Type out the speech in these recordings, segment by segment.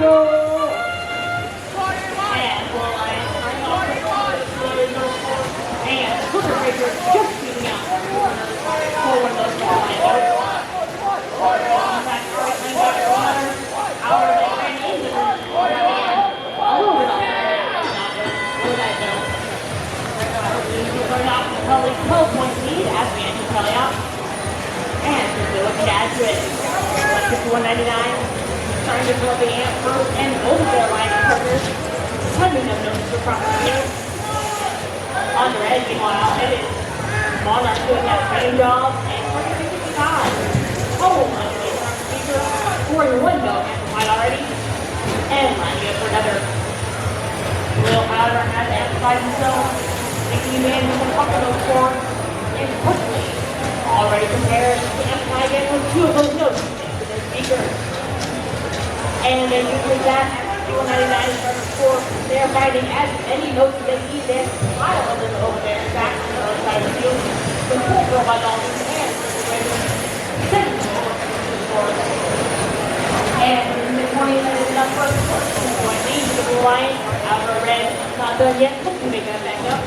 And Qual and Hooker Breaker just shooting out for one of those Qual lines. Probably 12-point lead as we enter Kelly out. And we're looking to add to it. 51.99. Starting to fill up the amp first and both of their line partners. Sending them notice for property. On the red, meanwhile, it is Monarch doing that same job. And 45. Oh, my God. Speaker. 41 go amplified already. And lining up for another. Will, however, has amplified himself. Making man with a couple of four and quickly already prepared to amplify again with two of those notes into their speaker. And they use that at 51.99 starting score. They are finding as many notes as they need. They have a pile of them over there. In fact, on the other side of the field, the full throw by Dolphins and second score. And in the 20 minutes up first, 2-point lead to the Blue Lions. However, Red not done yet. Hopefully make that back up.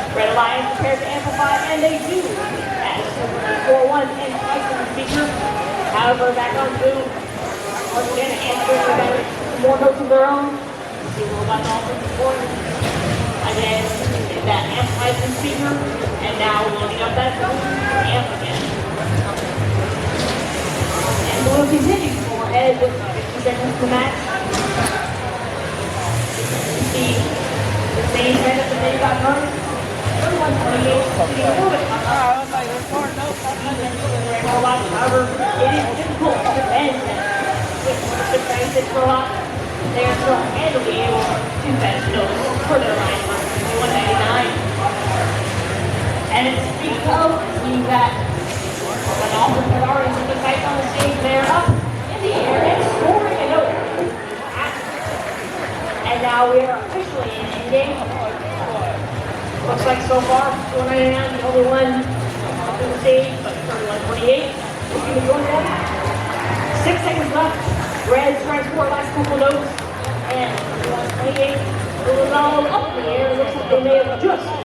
Red Alliance prepared to amplify, and they do at 4-1 and twice on the speaker. However, back on Zoom, once again, answering with more notes of their own. See what about Dolphins scoring. Again, get that amplified from speaker, and now loading up that amp again. And we'll continue to go ahead with 50 seconds to match. See the same setup that they got going. However, it is difficult to defend with the prices for a lot. They are still handily able to fetch those for their line on 199. And speaking of, seeing that the Dolphins have already put the sights on the stage, they're up in the air and scoring a note. And now we are officially in game. Looks like so far, 499, the only one up on the stage, but 31-28. Looking to join them. 6 seconds left. Reds trying to score last couple notes. And 31-28. It was all up in the air. It looks like they may have just